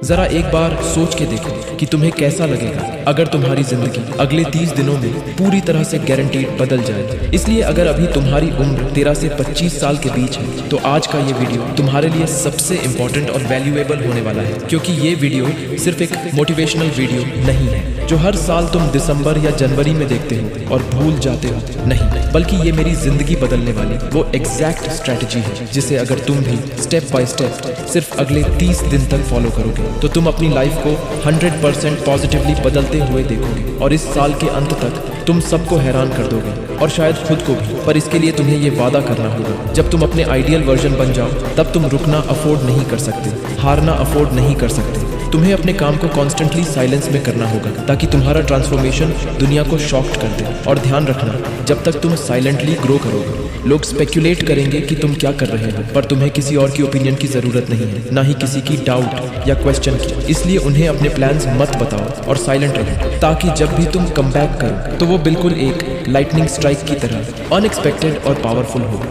जरा एक बार सोच के देखो कि तुम्हें कैसा लगेगा अगर तुम्हारी जिंदगी अगले 30 दिनों में पूरी तरह से गारंटीड बदल जाए। इसलिए अगर अभी तुम्हारी उम्र 13 से 25 साल के बीच है तो आज का ये वीडियो तुम्हारे लिए सबसे इंपॉर्टेंट और वैल्यूएबल होने वाला है, क्योंकि ये वीडियो सिर्फ एक मोटिवेशनल वीडियो नहीं है जो हर साल तुम दिसंबर या जनवरी में देखते हो और भूल जाते हो। नहीं, बल्कि ये मेरी जिंदगी बदलने वाली वो एग्जैक्ट स्ट्रैटेजी है जिसे अगर तुम भी स्टेप बाय स्टेप सिर्फ अगले 30 दिन तक फॉलो करोगे तो तुम अपनी लाइफ को 100% पॉजिटिवली बदलते हुए देखोगे और इस साल के अंत तक तुम सबको हैरान कर दोगे और शायद खुद को भी। पर इसके लिए तुम्हें ये वादा करना होगा, जब तुम अपने आइडियल वर्जन बन जाओ तब तुम रुकना अफोर्ड नहीं कर सकते, हारना अफोर्ड नहीं कर सकते। तुम्हें अपने काम को कॉन्स्टेंटली साइलेंस में करना होगा ताकि तुम्हारा ट्रांसफॉर्मेशन दुनिया को शॉक्ड कर दे। और ध्यान रखना, जब तक तुम साइलेंटली ग्रो करोगे लोग स्पेक्यूलेट करेंगे कि तुम क्या कर रहे हो, पर तुम्हें किसी और की ओपिनियन की जरूरत नहीं है, ना ही किसी की डाउट या क्वेश्चन की। इसलिए उन्हें अपने प्लान्स मत बताओ और साइलेंट रहो, ताकि जब भी तुम कम बैक करो तो वो बिल्कुल एक लाइटनिंग स्ट्राइक की तरह अनएक्सपेक्टेड और पावरफुल हो।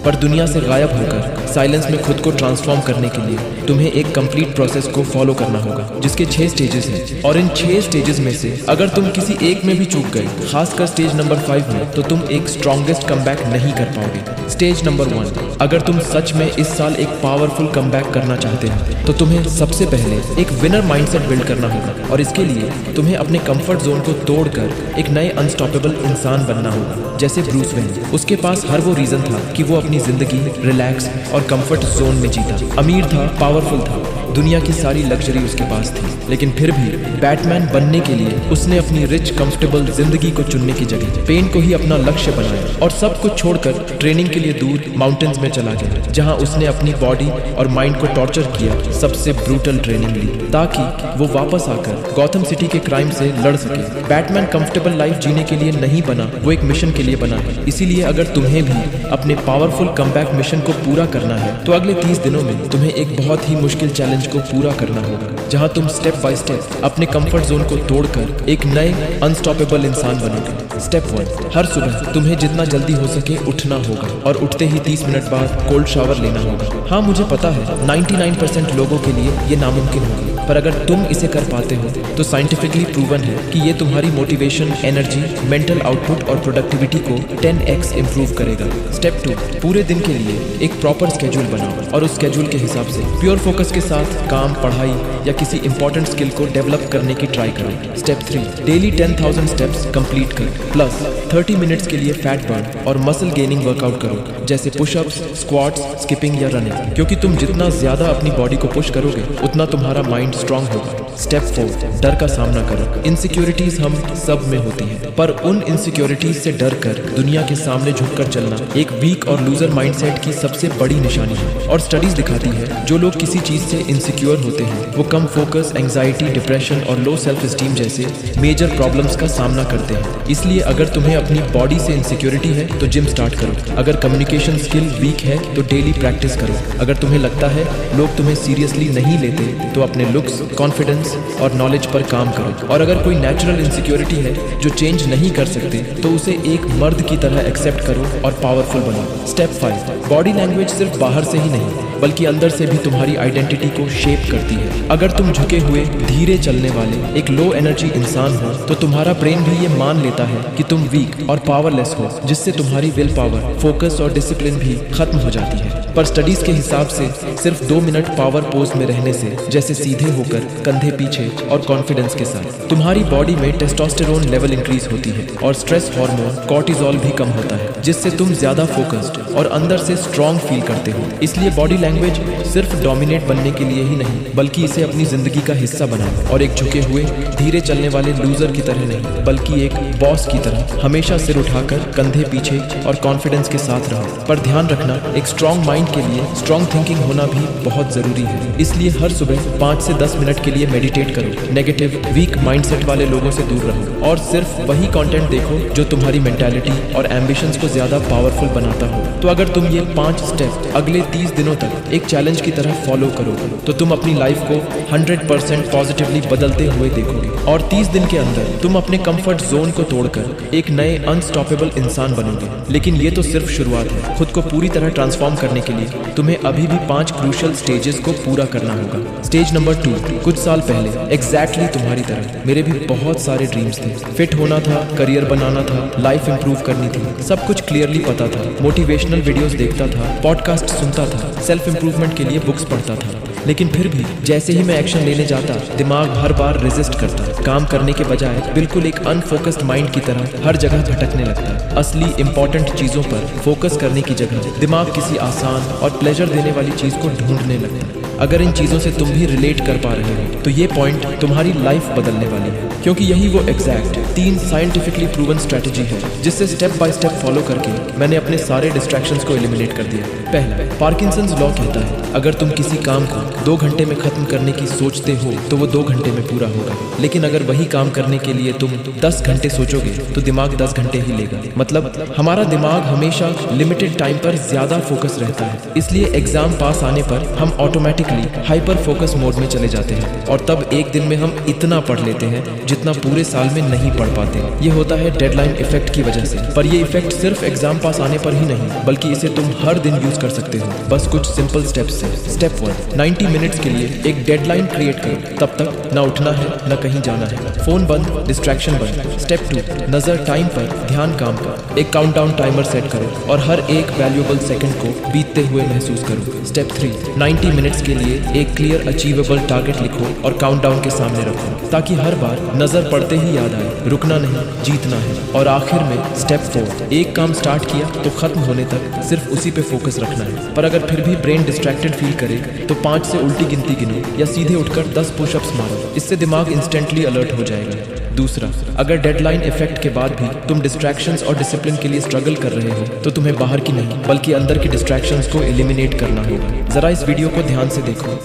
पर दुनिया से गायब होकर साइलेंस में खुद को ट्रांसफॉर्म करने के लिए तुम्हें एक कंप्लीट प्रोसेस को फॉलो करना होगा जिसके 6 स्टेजेस हैं। और इन 6 स्टेजेस में से अगर तुम किसी एक में भी चूक गए, खासकर स्टेज नंबर 5 में, तो तुम एक स्ट्रॉन्गेस्ट कमबैक नहीं कर पाओगे। स्टेज नंबर 1, अगर तुम सच में इस साल एक पावरफुल कमबैक करना चाहते हो तो तुम्हें सबसे पहले एक विनर माइंडसेट बिल्ड करना होगा। और इसके लिए तुम्हें अपने कंफर्ट जोन को तोड़कर एक नए अनस्टॉपेबल इंसान बनना होगा, जैसे ब्रूस वेन। उसके पास हर वो रीजन था कि वो अपनी जिंदगी रिलैक्स और कंफर्ट जोन में जीता। अमीर था, पावरफुल था, दुनिया की सारी लग्जरी उसके पास थी, लेकिन फिर भी बैटमैन बनने के लिए उसने अपनी रिच कंफर्टेबल जिंदगी को चुनने की जगह पेन को ही अपना लक्ष्य बनाया और सब कुछ छोड़कर ट्रेनिंग के लिए दूर माउंटेन्स में चला गया, जहां उसने अपनी बॉडी और माइंड को टॉर्चर किया, सबसे ब्रूटल ट्रेनिंग ली, ताकि वो वापस आकर गॉथम सिटी के क्राइम से लड़ सके। बैटमैन कंफर्टेबल लाइफ जीने के लिए नहीं बना, वो एक मिशन के लिए बना है। इसीलिए अगर तुम्हें भी अपने पावरफुल कमबैक मिशन को पूरा करना है तो अगले 30 दिनों में तुम्हें एक बहुत ही मुश्किल चैलेंज को पूरा करना होगा, जहां तुम स्टेप बाय स्टेप अपने कंफर्ट जोन को तोड़कर एक नए अनस्टॉपेबल इंसान बनोगे। स्टेप 1, हर सुबह तुम्हें जितना जल्दी हो सके उठना होगा और उठते ही 30 मिनट बाद कोल्ड शावर लेना होगा। हाँ, मुझे पता है 99% लोगों के लिए ये नामुमकिन होगा, पर अगर तुम इसे कर पाते हो तो साइंटिफिकली प्रूवन है कि ये तुम्हारी मोटिवेशन, एनर्जी, मेंटल आउटपुट और प्रोडक्टिविटी को 10x इंप्रूव करेगा। स्टेप 2, पूरे दिन के लिए एक प्रॉपर स्केड्यूल बनाओ और उस स्केड्यूल के हिसाब से प्योर फोकस के साथ काम, पढ़ाई या किसी इंपॉर्टेंट स्किल को डेवलप करने की ट्राई करो। स्टेप 3, डेली 10,000 स्टेप्स कंप्लीट कर प्लस 30 मिनट्स के लिए फैट बर्न और मसल गेनिंग वर्कआउट करो, जैसे पुशअप्स, स्क्वाट्स, स्किपिंग या रनिंग, क्योंकि तुम जितना ज्यादा अपनी बॉडी को पुश करोगे उतना तुम्हारा माइंड स्ट्रांग होगा। स्टेप 4, डर का सामना करो। इनसिक्योरिटीज हम सब में होती हैं, पर उन इनसिक्योरिटीज से डर कर दुनिया के सामने झुककर चलना एक वीक और लूजर माइंडसेट की सबसे बड़ी निशानी है। और स्टडीज दिखाती है जो लोग किसी चीज से इनसिक्योर होते हैं वो कम फोकस, एंजाइटी, डिप्रेशन और लो सेल्फ स्टीम जैसे मेजर प्रॉब्लम्स का सामना करते हैं। इसलिए अगर तुम्हें अपनी बॉडी से इनसिक्योरिटी है तो जिम स्टार्ट करो। अगर कम्युनिकेशन स्किल वीक है तो डेली प्रैक्टिस करो। अगर तुम्हें लगता है लोग तुम्हें सीरियसली नहीं लेते तो अपने लुक्स, कॉन्फिडेंस और नॉलेज पर काम करो। और अगर कोई नेचुरल इनसिक्योरिटी है जो चेंज नहीं कर सकते तो उसे एक मर्द की तरह एक्सेप्ट करो और पावरफुल बनो। स्टेप 5, बॉडी लैंग्वेज सिर्फ बाहर से ही नहीं बल्कि अंदर से भी तुम्हारी आइडेंटिटी को शेप करती है। अगर तुम झुके हुए, धीरे चलने वाले एक लो एनर्जी इंसान हो तो तुम्हारा ब्रेन भी ये मान लेता है कि तुम वीक और पावरलेस हो, जिससे तुम्हारी विल पावर, फोकस और डिसिप्लिन भी खत्म हो जाती है। पर स्टडीज के हिसाब से सिर्फ 2 मिनट पावर पोज में रहने से, जैसे सीधे होकर, कंधे पीछे और कॉन्फिडेंस के साथ, तुम्हारी बॉडी में टेस्टोस्टेरोन लेवल इंक्रीज होती है और स्ट्रेस हार्मोन कॉर्टिजोल भी कम होता है, जिससे तुम ज्यादा फोकस्ड और अंदर से स्ट्रांग फील करते हो। इसलिए बॉडी लैंग्वेज सिर्फ डोमिनेट बनने के लिए ही नहीं बल्कि इसे अपनी जिंदगी का हिस्सा बनाओ और एक झुके हुए, धीरे चलने वाले लूजर की तरह नहीं बल्कि एक बॉस की तरह हमेशा सिर उठाकर, कंधे पीछे और कॉन्फिडेंस के साथ रहो। पर ध्यान रखना, एक स्ट्रांग माइंड के लिए स्ट्रांग थिंकिंग होना भी बहुत जरूरी है। इसलिए हर सुबह 5 से 10 मिनट के लिए मेडिटेट करो, नेगेटिव वीक माइंडसेट वाले लोगों से दूर रहो और सिर्फ वही कंटेंट देखो जो तुम्हारी मेंटालिटी और एम्बिशंस को ज्यादा पावरफुल बनाता हो। तो अगर तुम ये 5 स्टेप अगले 30 दिनों तक एक चैलेंज की तरह फॉलो करोगे तो तुम अपनी लाइफ को 100% पॉजिटिवली बदलते हुए देखोगे और 30 दिन के अंदर तुम अपने कंफर्ट जोन को तोड़कर एक नए अनस्टॉपेबल इंसान बनोगे। लेकिन ये तो सिर्फ शुरुआत है। खुद को पूरी तरह ट्रांसफॉर्म करने के लिए तुम्हें अभी भी 5 क्रूशियल स्टेजेस को पूरा करना होगा। स्टेज नंबर 2, कुछ साल पहले एग्जैक्टली तुम्हारी तरह मेरे भी बहुत सारे ड्रीम्स थे। फिट होना था, करियर बनाना था, लाइफ इंप्रूव करनी थी, सब कुछ क्लियरली पता था। मोटिवेशनल वीडियोस देखता था, पॉडकास्ट सुनता था, सेल्फ इंप्रूवमेंट के लिए बुक्स पढ़ता था। लेकिन फिर भी जैसे ही मैं एक्शन लेने जाता, दिमाग हर बार रेजिस्ट करता। काम करने के बजाय बिल्कुल एक अनफोकस्ड माइंड की तरह हर जगह भटकने लगता। असली इंपॉर्टेंट चीजों पर फोकस करने की जगह दिमाग किसी आसान और प्लेजर देने वाली चीज को ढूंढने लगता। अगर इन चीजों से तुम भी रिलेट कर पा रहे हो तो ये पॉइंट तुम्हारी लाइफ बदलने वाली है, क्योंकि यही वो एग्जैक्ट 3 साइंटिफिकली प्रूवन स्ट्रेटजी है जिससे स्टेप बाय स्टेप फॉलो करके मैंने अपने सारे डिस्ट्रैक्शंस को एलिमिनेट कर दिया। पहला, पार्किंसंस लॉ कहता है अगर तुम किसी काम को 2 घंटे में खत्म करने की सोचते हो तो वो 2 घंटे में पूरा होगा। लेकिन अगर वही काम करने के लिए तुम 10 घंटे सोचोगे तो दिमाग 10 घंटे ही लेगा। मतलब हमारा दिमाग हमेशा लिमिटेड टाइम पर ज्यादा फोकस रहता है। इसलिए एग्जाम पास आने पर हम ऑटोमेटिकली हाइपर फोकस मोड में चले जाते हैं और तब एक दिन में हम इतना पढ़ लेते हैं जितना पूरे साल में नहीं पढ़ पाते। ये होता है डेडलाइन इफेक्ट की वजह से। पर ये इफेक्ट सिर्फ एग्जाम पास आने पर ही नहीं, बल्कि इसे तुम हर दिन यूज कर सकते हो, बस कुछ सिंपल स्टेप्स से। स्टेप 1, 90 मिनट्स के लिए एक डेडलाइन क्रिएट करो। तब तक ना उठना है ना कहीं जाना है, फोन बंद, डिस्ट्रैक्शन बंद। स्टेप 2, नजर टाइम पर, ध्यान काम पर। एक काउंटडाउन टाइमर सेट करो और हर एक वैल्यूएबल सेकंड को बीतते हुए महसूस करो। स्टेप 3, 90 मिनट्स के लिए एक क्लियर अचीवेबल टारगेट लिखो और काउंटडाउन के सामने रखो ताकि हर बार नजर पड़ते ही याद आए रुकना नहीं, जीतना है। और आखिर में स्टेप 4, एक काम स्टार्ट किया तो खत्म होने तक सिर्फ उसी पे फोकस रखना है। पर अगर फिर भी ब्रेन डिस्ट्रैक्टेड फील करे तो 5 से उल्टी गिनती गिनो या सीधे उठकर 10 पुशअप्स मारो। इससे दिमाग इंस्टेंटली अलर्ट हो जाएगा। दूसरा, अगर डेडलाइन इफेक्ट के बाद भी तुम डिस्ट्रैक्शंस और डिसिप्लिन के लिए स्ट्रगल कर रहे हो तो तुम्हें बाहर की नहीं बल्कि अंदर की डिस्ट्रैक्शंस को एलिमिनेट करना होगा। जरा इस वीडियो को ध्यान से देखो।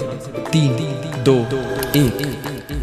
3, 2, 1।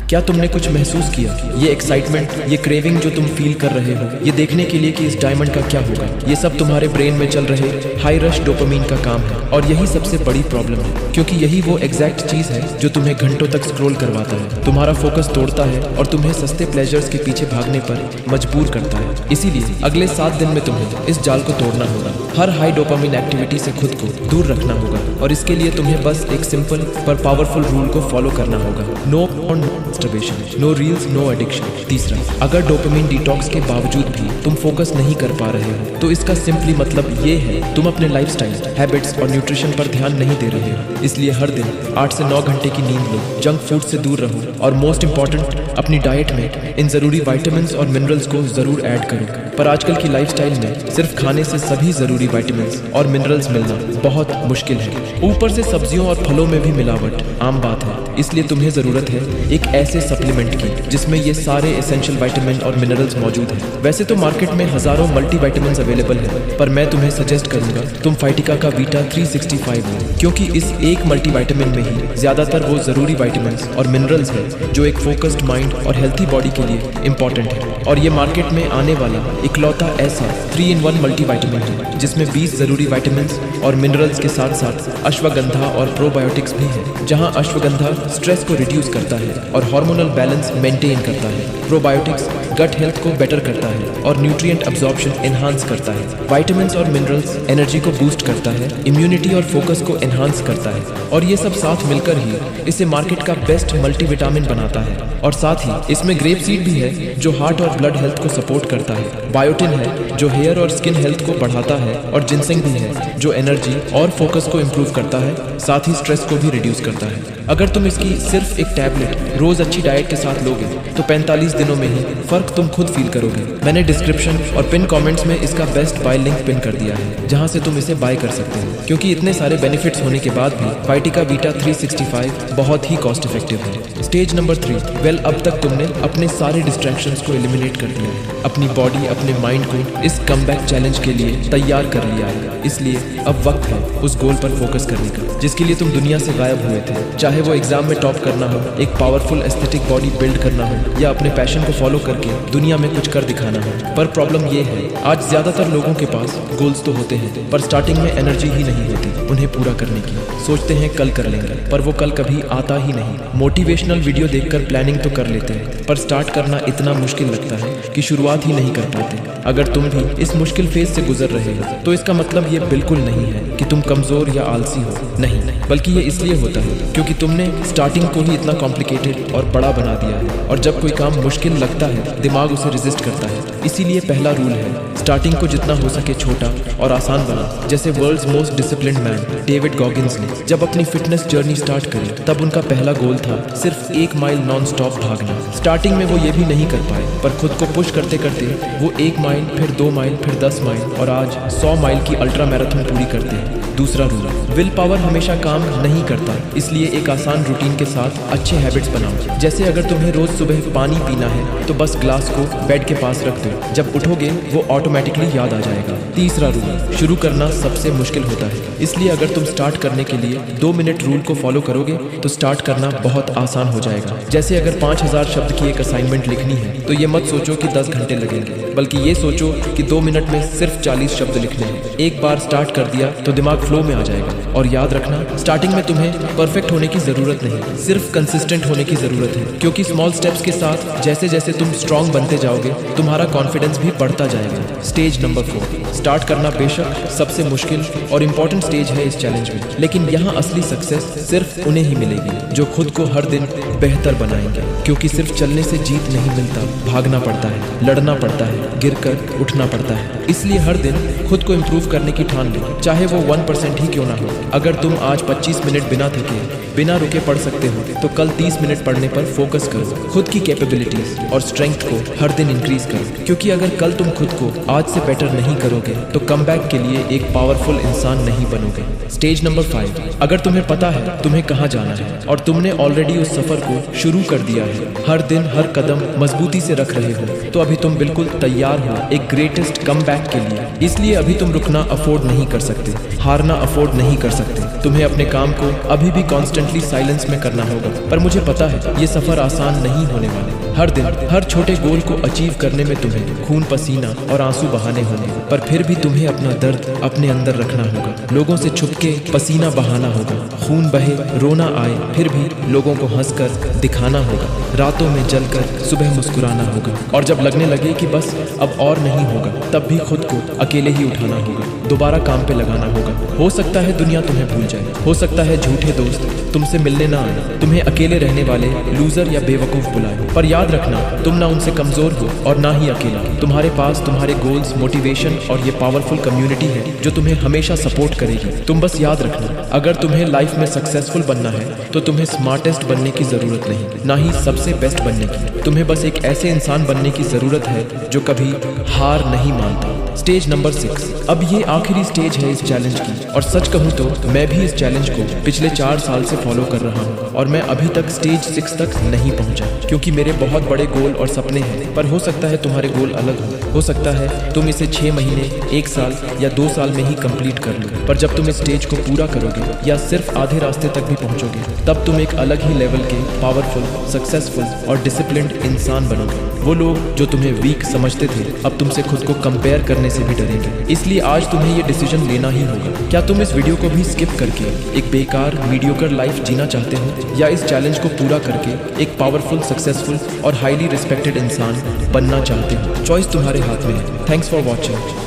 क्या तुमने कुछ महसूस किया? ये एक्साइटमेंट, ये क्रेविंग जो तुम फील कर रहे हो, ये देखने के लिए कि इस डायमंड का क्या होगा, ये सब तुम्हारे ब्रेन में चल रहे हाई रश डोपामीन का काम है। और यही सबसे बड़ी प्रॉब्लम है, क्योंकि यही वो एग्जैक्ट चीज है जो तुम्हें घंटों तक स्क्रॉल करवाता है, तुम्हारा फोकस तोड़ता है और तुम्हें सस्ते प्लेजर्स के पीछे भागने पर मजबूर करता है। इसीलिए अगले 7 दिन में तुम्हें इस जाल को तोड़ना होगा। हर हाई डोपामीन एक्टिविटी से खुद को दूर रखना होगा और इसके लिए तुम्हें बस एक सिंपल पर पावरफुल रूल को फॉलो करना होगा। No on masturbation, no reels, no addiction. तीसरा, अगर डोपामिन डिटॉक्स के बावजूद भी तुम फोकस नहीं कर पा रहे हो तो इसका सिंपली मतलब ये है तुम अपने लाइफस्टाइल, हैबिट्स और न्यूट्रिशन पर ध्यान नहीं दे रहे हो। इसलिए हर दिन 8 से 9 घंटे की नींद लो, जंक फूड से दूर रहो और मोस्ट इंपॉर्टेंट, अपनी डाइट में इन जरूरी विटामिन्स और मिनरल्स को जरूर ऐड करो। पर आजकल की लाइफस्टाइल में सिर्फ खाने से सभी जरूरी विटामिन्स और मिनरल्स मिलना बहुत मुश्किल है। ऊपर से सब्जियों और फलों में भी मिलावट आम बात है। इसलिए तुम्हें जरूरत है एक ऐसे सप्लीमेंट की जिसमें ये सारे एसेंशियल विटामिन और मिनरल्स मौजूद हैं। वैसे तो मार्केट में हजारों मल्टीविटामिन्स अवेलेबल हैं, पर मैं तुम्हें सजेस्ट करूंगा तुम फाइटिका का बीटा 365 लो, क्योंकि इस एक मल्टीविटामिन में ही ज्यादातर वो जरूरी विटामिन्स और मिनरल्स हैं जो एक फोकस्ड माइंड और हेल्थी बॉडी के लिए इंपॉर्टेंट है। और ये मार्केट में आने वाला इकलौता ऐसा 3-in-1 मल्टीविटामिन है जिसमें 20 जरूरी विटामिन्स और मिनरल्स के साथ साथ अश्वगंधा और प्रोबायोटिक्स भी है। जहां अश्वगंधा स्ट्रेस को रिड्यूस करता है और हार्मोनल बैलेंस मेंटेन करता है, प्रोबायोटिक्स गट हेल्थ को बेटर करता है और न्यूट्रिएंट अब्जॉर्प्शन एनहांस करता है, विटामिन्स और मिनरल्स एनर्जी को बूस्ट करता है, इम्यूनिटी और फोकस को एनहांस करता है। और ये सब साथ मिलकर ही इसे मार्केट का बेस्ट मल्टीविटामिन बनाता है। और साथ ही इसमें ग्रेप सीड भी है जो हार्ट और ब्लड हेल्थ को सपोर्ट करता है, बायोटिन है जो हेयर और स्किन हेल्थ को बढ़ाता है और जिनसेंग भी है जो एनर्जी और फोकस को इम्प्रूव करता है, साथ ही स्ट्रेस को भी रिड्यूस करता है। अगर तुम इसकी सिर्फ एक टैबलेट रोज अच्छी डाइट के साथ लोगे तो 45 दिनों में ही फर्क तुम खुद फील करोगे। मैंने डिस्क्रिप्शन और पिन कमेंट्स में इसका बेस्ट बाय लिंक पिन कर दिया है, जहां से तुम इसे बाय कर सकते हो। क्योंकि इतने सारे बेनिफिट्स होने के बाद भी फाइटिका बीटा 365 बहुत ही कॉस्ट इफेक्टिव है। स्टेज नंबर 3, वेल अब तक तुमने अपने सारे डिस्ट्रैक्शंस को एलिमिनेट कर दिया है, अपनी बॉडी, अपने माइंड को इस कमबैक चैलेंज के लिए तैयार कर लिया है। इसलिए अब वक्त है उस गोल पर फोकस करने का जिसके लिए तुम दुनिया से गायब हुए थे। चाहे चाहे वो एग्जाम में टॉप करना हो, एक पावरफुल एस्थेटिक बॉडी बिल्ड करना हो या अपने पैशन को फॉलो करके दुनिया में कुछ कर दिखाना हो। पर प्रॉब्लम ये है, आज ज्यादातर लोगों के पास गोल्स तो होते हैं पर स्टार्टिंग में एनर्जी ही नहीं होती उन्हें पूरा करने की। सोचते हैं कल कर लेंगे, पर वो कल कभी आता ही नहीं। मोटिवेशनल वीडियो देखकर प्लानिंग तो कर लेते हैं, पर स्टार्ट करना इतना मुश्किल लगता है कि शुरुआत ही नहीं कर पाते। अगर तुम भी इस मुश्किल फेज से गुजर रहे हो तो इसका मतलब ये बिल्कुल नहीं है कि तुम कमजोर या आलसी हो, नहीं, बल्कि ये इसलिए होता है क्योंकि तुमने स्टार्टिंग को ही इतना कॉम्प्लिकेटेड और बड़ा बना दिया है। और जब कोई काम मुश्किल लगता है दिमाग उसे रेजिस्ट करता है। इसीलिए पहला रूल है, स्टार्टिंग को जितना हो सके छोटा और आसान बना। जैसे world's most disciplined man David Goggins ने जब अपनी फिटनेस जर्नी स्टार्ट करी तब उनका पहला गोल था सिर्फ 1 माइल नॉन स्टॉप भागना। स्टार्टिंग में वो ये भी नहीं कर पाए, पर खुद को पुश करते करते वो 1 माइल, फिर 2 माइल, फिर 10 माइल और आज 100 माइल की अल्ट्रा मैराथन पूरी करते हैं। दूसरा रूल, विल पावर हमेशा काम नहीं करता, इसलिए एक आसान रूटीन के साथ अच्छे हैबिट्स बनाओ। जैसे अगर तुम्हें रोज सुबह पानी पीना है तो बस ग्लास को बेड के पास रख दो, जब उठोगे वो ऑटोमेटिकली याद आ जाएगा। तीसरा रूल, शुरू करना सबसे मुश्किल होता है, इसलिए अगर तुम स्टार्ट करने के लिए 2 मिनट रूल को फॉलो करोगे तो स्टार्ट करना बहुत आसान हो जाएगा। जैसे अगर 5000 शब्द की एक असाइनमेंट लिखनी है तो ये मत सोचो कि 10 घंटे लगेंगे, बल्कि ये सोचो कि 2 मिनट में सिर्फ 40 शब्द लिखने हैं। एक बार स्टार्ट कर दिया तो दिमाग फ्लो में आ जाएगा। और याद रखना, स्टार्टिंग में तुम्हें परफेक्ट होने की जरूरत नहीं, सिर्फ कंसिस्टेंट होने की जरूरत है, क्योंकि स्मॉल स्टेप्स के साथ जैसे जैसे तुम स्ट्रांग बनते जाओगे तुम्हारा कॉन्फिडेंस भी बढ़ता जाएगा। स्टेज नंबर 4, स्टार्ट करना बेशक सबसे मुश्किल और इम्पोर्टेंट स्टेज है इस चैलेंज में, लेकिन यहाँ असली सक्सेस सिर्फ उन्हें ही मिलेगी जो खुद को हर दिन बेहतर बनाएंगे। क्योंकि सिर्फ चलने से जीत नहीं मिलता, भागना पड़ता है, लड़ना पड़ता है, गिरकर उठना पड़ता है। इसलिए हर दिन खुद को इम्प्रूव करने की ठान लो, चाहे वो 1% ही क्यों ना हो। अगर तुम आज 25 मिनट बिना थके, बिना रुके पढ़ सकते हो तो कल 30 मिनट पढ़ने पर फोकस करो। खुद की कैपेबिलिटीज और स्ट्रेंथ को हर दिन इंक्रीज करो, क्योंकि अगर कल तुम खुद को आज से बेटर नहीं करोगे तो कमबैक के लिए एक पावरफुल इंसान नहीं बनोगे। स्टेज नंबर 5, अगर तुम्हें पता है तुम्हें कहाँ जाना है और तुमने ऑलरेडी उस सफर को शुरू कर दिया है, हर दिन हर कदम मजबूती से रख रहे हो, तो अभी तुम बिल्कुल तैयार हो एक ग्रेटेस्ट कमबैक के लिए। इसलिए अभी तुम रुकना अफोर्ड नहीं कर सकते, हारना अफोर्ड नहीं कर सकते। तुम्हें अपने काम को अभी भी कॉन्स्टेंटली साइलेंस में करना होगा। पर मुझे पता है ये सफर आसान नहीं होने वाले। हर दिन हर छोटे गोल को अचीव करने में तुम्हें खून पसीना और आंसू बहाने होंगे, पर फिर भी तुम्हें अपना दर्द अपने अंदर रखना होगा। लोगों से छुपके पसीना बहाना होगा, खून बहे रोना आए फिर भी लोगों को हंसकर दिखाना होगा, रातों में जलकर सुबह मुस्कुराना होगा, और जब लगने लगे कि बस अब और नहीं होगा तब भी खुद को अकेले ही उठाना होगा, दोबारा काम पे लगाना होगा। हो सकता है दुनिया तुम्हें भूल जाए, हो सकता है झूठे दोस्त तुमसे मिलने ना आए, तुम्हें अकेले रहने वाले लूजर या बेवकूफ बुलाए, पर याद रखना तुम ना उनसे कमजोर हो और ना ही अकेला। तुम्हारे पास तुम्हारे गोल्स, मोटिवेशन और ये पावरफुल कम्युनिटी है जो तुम्हें हमेशा सपोर्ट करेगी। तुम बस याद रखना, अगर तुम्हें लाइफ में सक्सेसफुल बनना है तो तुम्हें स्मार्टेस्ट बनने की जरूरत नहीं, ना ही सबसे बेस्ट बनने की। तुम्हें बस एक ऐसे इंसान बनने की जरूरत है जो कभी हार नहीं मानता। स्टेज नंबर 6, अब ये आखिरी स्टेज है इस चैलेंज की, और सच कहूँ तो मैं भी इस चैलेंज को पिछले 4 साल से फॉलो कर रहा हूँ और मैं अभी तक स्टेज 6 तक नहीं पहुँचा, क्योंकि मेरे बहुत बड़े गोल और सपने हैं। पर हो सकता है तुम्हारे गोल अलग हो सकता है तुम इसे 6 महीने, 1 साल या 2 साल में ही कंप्लीट कर लो, पर जब तुम इस स्टेज को पूरा करोगे या सिर्फ आधे रास्ते तक भी पहुँचोगे तब तुम एक अलग ही लेवल के पावरफुल, सक्सेसफुल और डिसिप्लिन्ड इंसान बनोगे। वो लोग जो तुम्हें वीक समझते थे अब तुमसे खुद को कंपेयर करने से भी डरेंगे। इसलिए आज तुम्हें ये डिसीजन लेना ही होगा। क्या तुम इस वीडियो को भी स्किप करके एक बेकार मीडियोकर लाइफ जीना चाहते हो, या इस चैलेंज को पूरा करके एक पावरफुल, सक्सेसफुल और हाईली रिस्पेक्टेड इंसान बनना चाहते हो? चॉइस तुम्हारे हाथ में है। Thanks for watching.